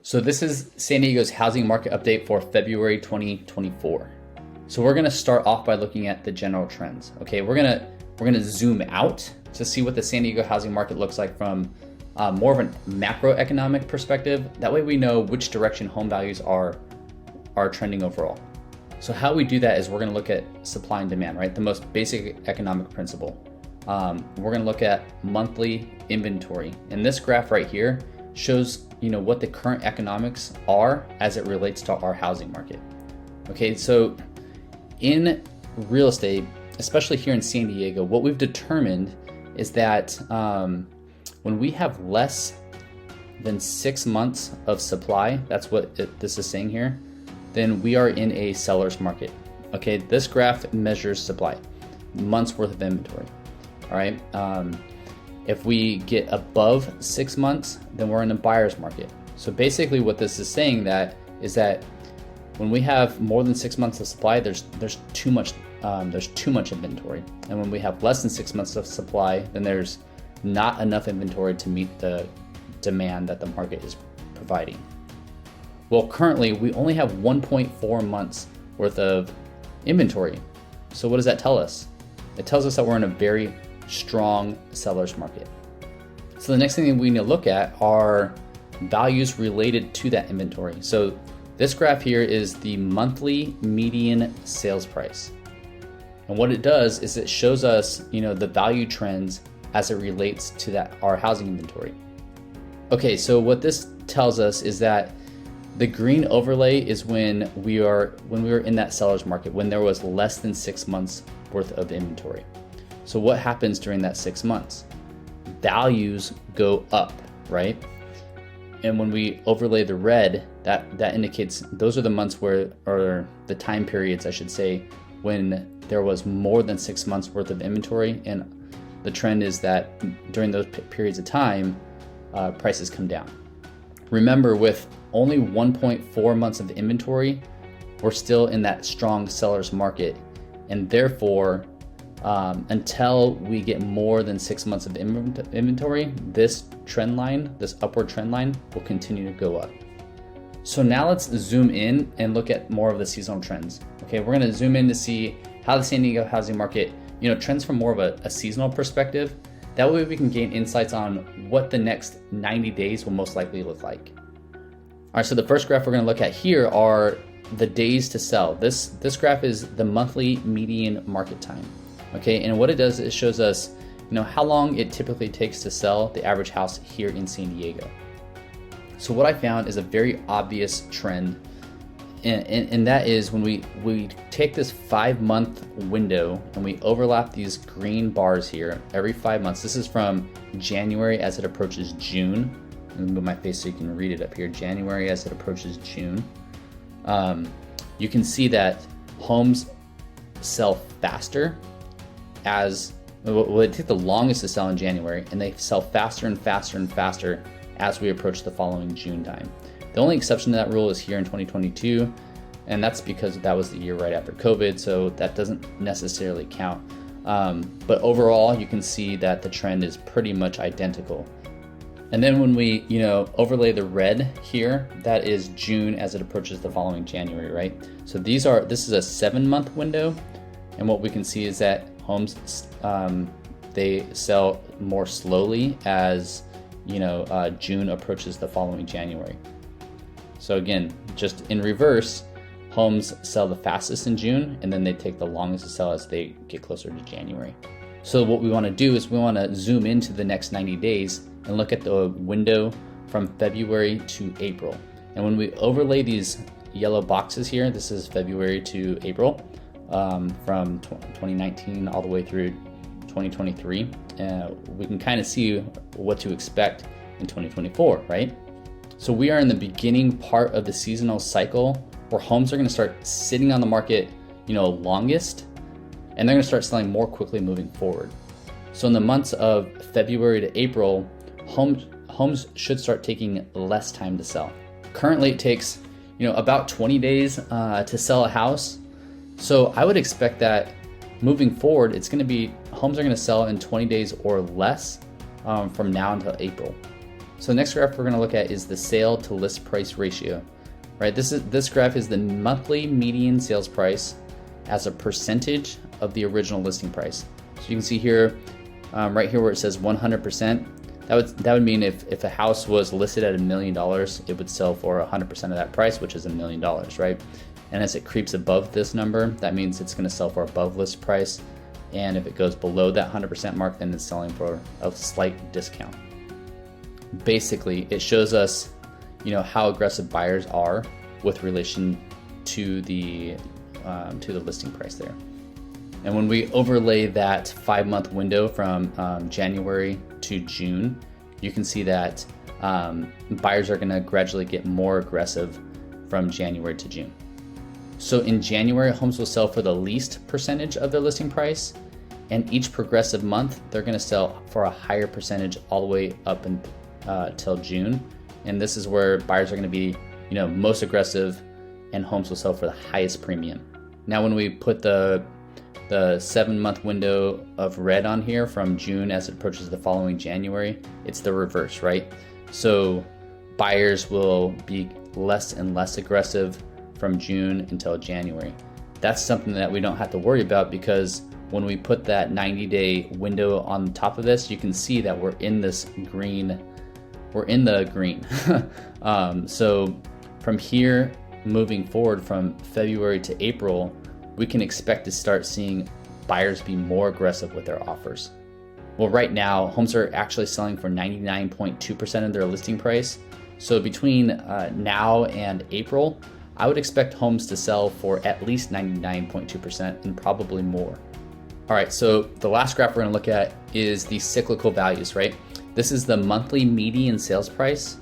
So this is San Diego's housing market update for February 2024. So we're gonna start off by looking at the general trends. Okay, we're gonna zoom out to see what the San Diego housing market looks like from more of a macroeconomic perspective. That way we know which direction home values are trending overall. So how we do that is we're gonna look at supply and demand, right? The most basic economic principle. We're gonna look at monthly inventory. And this graph right here shows what the current economics are as it relates to our housing market. Okay, so in real estate, especially here in San Diego, what we've determined is that when we have less than 6 months of supply, that's what this is saying here, then we are in a seller's market. Okay, this graph measures supply, months worth of inventory. All right. If we get above 6 months, then we're in a buyer's market. So basically what this is saying is that when we have more than 6 months of supply, there's too much inventory. And when we have less than 6 months of supply, then there's not enough inventory to meet the demand that the market is providing. Well, currently we only have 1.4 months worth of inventory. So what does that tell us? It tells us that we're in a very strong seller's market. So the next thing we need to look at are values related to that inventory. So this graph here is the monthly median sales price. And what it does is it shows us, the value trends as it relates to our housing inventory. Okay, so what this tells us is that the green overlay is when we were in that seller's market, when there was less than 6 months worth of inventory. So what happens during that 6 months? Values go up, right? And when we overlay the red, that indicates those are the months or the time periods, I should say, when there was more than 6 months worth of inventory. And the trend is that during those periods of time, prices come down. Remember, with only 1.4 months of inventory, we're still in that strong seller's market. And therefore, until we get more than 6 months of inventory, this trend line, this upward trend line, will continue to go up. So now let's zoom in and look at more of the seasonal trends. Okay, we're gonna zoom in to see how the San Diego housing market, trends from more of a seasonal perspective. That way we can gain insights on what the next 90 days will most likely look like. All right, so the first graph we're gonna look at here are the days to sell. This graph is the monthly median market time. Okay, and what it does is it shows us, how long it typically takes to sell the average house here in San Diego. So what I found is a very obvious trend, and that is when we take this 5-month window and we overlap these green bars here every 5 months. This is from January as it approaches June. Let me move my face so you can read it up here. January as it approaches June. You can see that homes sell faster it take the longest to sell in January, and they sell faster and faster and faster as we approach the following June time. The only exception to that rule is here in 2022, and that's because that was the year right after COVID, so that doesn't necessarily count. But overall, you can see that the trend is pretty much identical. And then when we, overlay the red here, that is June as it approaches the following January, right? So this is a 7-month window, and what we can see is that homes, they sell more slowly as, June approaches the following January. So again, just in reverse, homes sell the fastest in June, and then they take the longest to sell as they get closer to January. So what we want to do is we want to zoom into the next 90 days and look at the window from February to April. And when we overlay these yellow boxes here, this is February to April, from 2019 all the way through 2023. We can kind of see what to expect in 2024, right? So we are in the beginning part of the seasonal cycle where homes are going to start sitting on the market, longest, and they're going to start selling more quickly moving forward. So in the months of February to April, homes should start taking less time to sell. Currently, it takes, about 20 days to sell a house. So I would expect that moving forward, homes are going to sell in 20 days or less from now until April. So the next graph we're going to look at is the sale to list price ratio, right? This graph is the monthly median sales price as a percentage of the original listing price. So you can see here, right here where it says 100%, that would mean if a house was listed at $1 million, it would sell for 100% of that price, which is $1 million, right? And as it creeps above this number, that means it's going to sell for above list price. And if it goes below that 100% mark, then it's selling for a slight discount. Basically, it shows us, how aggressive buyers are with relation to the listing price there. And when we overlay that 5-month window from January to June, you can see that buyers are going to gradually get more aggressive from January to June. So in January, homes will sell for the least percentage of their listing price, and each progressive month, they're going to sell for a higher percentage all the way up until June. And this is where buyers are going to be, most aggressive, and homes will sell for the highest premium. Now, when we put the 7-month window of red on here from June as it approaches the following January, it's the reverse, right? So buyers will be less and less aggressive from June until January. That's something that we don't have to worry about, because when we put that 90-day window on top of this, you can see that we're in this green. We're in the green. So from here moving forward, from February to April, we can expect to start seeing buyers be more aggressive with their offers. Well, right now, homes are actually selling for 99.2% of their listing price. So between now and April, I would expect homes to sell for at least 99.2% and probably more. All right, so the last graph we're going to look at is the cyclical values, right? This is the monthly median sales price.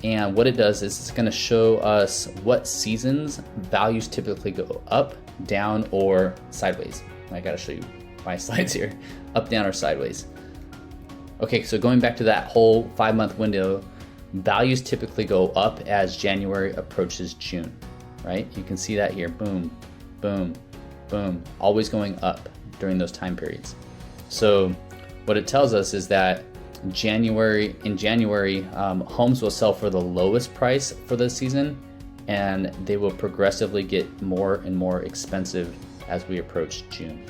And what it does is it's going to show us what seasons values typically go up, down, or sideways. I got to show you my slides here, up, down, or sideways. Okay, so going back to that whole 5-month window, values typically go up as January approaches June, right? You can see that here, boom, boom, boom, always going up during those time periods. So what it tells us is that in January, homes will sell for the lowest price for the season, and they will progressively get more and more expensive as we approach June.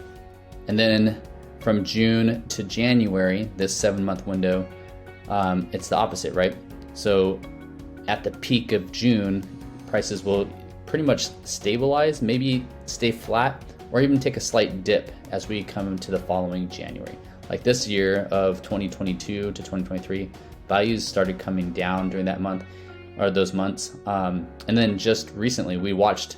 And then from June to January, this 7-month window, it's the opposite, right? So at the peak of June, prices will pretty much stabilize, maybe stay flat, or even take a slight dip as we come to the following January. Like this year of 2022 to 2023, values started coming down during that month, or those months. And then just recently, we watched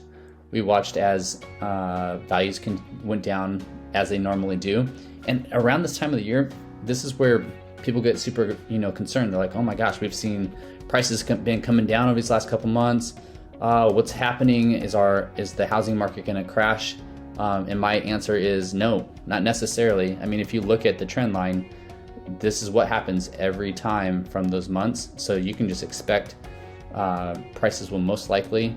as values went down as they normally do. And around this time of the year, this is where people get super, concerned. They're like, "Oh my gosh, we've seen prices been coming down over these last couple months. What's happening? Is the housing market going to crash?" And my answer is no, not necessarily. I mean, if you look at the trend line, this is what happens every time from those months. So you can just expect prices will most likely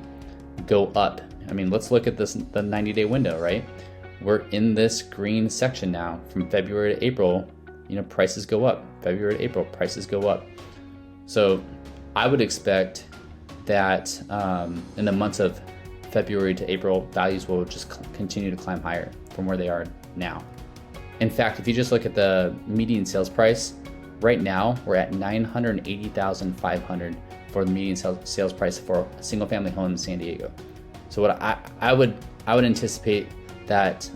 go up. I mean, let's look at the 90-day window, right? We're in this green section now. From February to April, prices go up. February to April, prices go up. So I would expect that in the months of February to April, values will just continue to climb higher from where they are now. In fact, if you just look at the median sales price, right now we're at $980,500 for the median sales price for a single family home in San Diego. So what I would anticipate that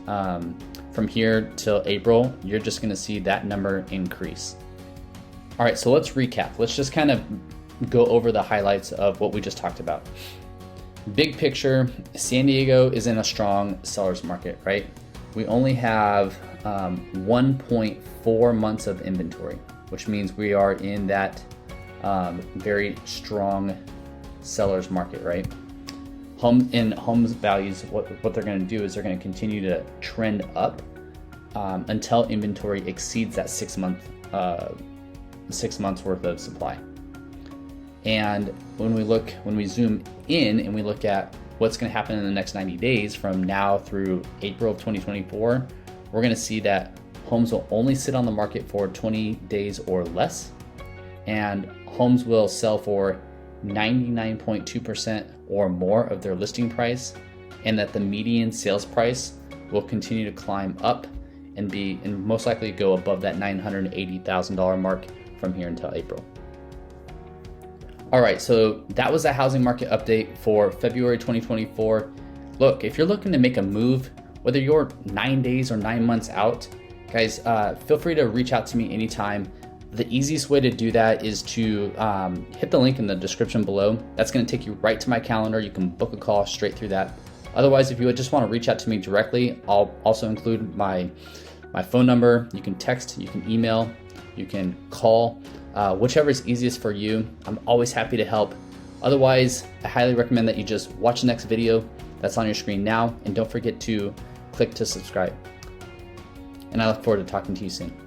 from here till April, you're just going to see that number increase. All right, so let's recap. Let's just kind of go over the highlights of what we just talked about. Big picture, San Diego is in a strong seller's market, right? We only have 1.4 months of inventory, which means we are in that very strong seller's market, right? Homes values, what they're going to do is they're going to continue to trend up until inventory exceeds that 6 months worth of supply. And when we zoom in and we look at what's going to happen in the next 90 days from now through April of 2024, we're going to see that homes will only sit on the market for 20 days or less, and homes will sell for 99.2% or more of their listing price, and that the median sales price will continue to climb up and most likely go above that $980,000 mark from here until April. All right, so that was the housing market update for February 2024. Look, if you're looking to make a move, whether you're 9 days or 9 months out, guys, feel free to reach out to me anytime. The easiest way to do that is to hit the link in the description below. That's going to take you right to my calendar. You can book a call straight through that. Otherwise, if you would just want to reach out to me directly, I'll also include my phone number. You can text, you can email, you can call, whichever is easiest for you. I'm always happy to help. Otherwise, I highly recommend that you just watch the next video that's on your screen now, and don't forget to click to subscribe. And I look forward to talking to you soon.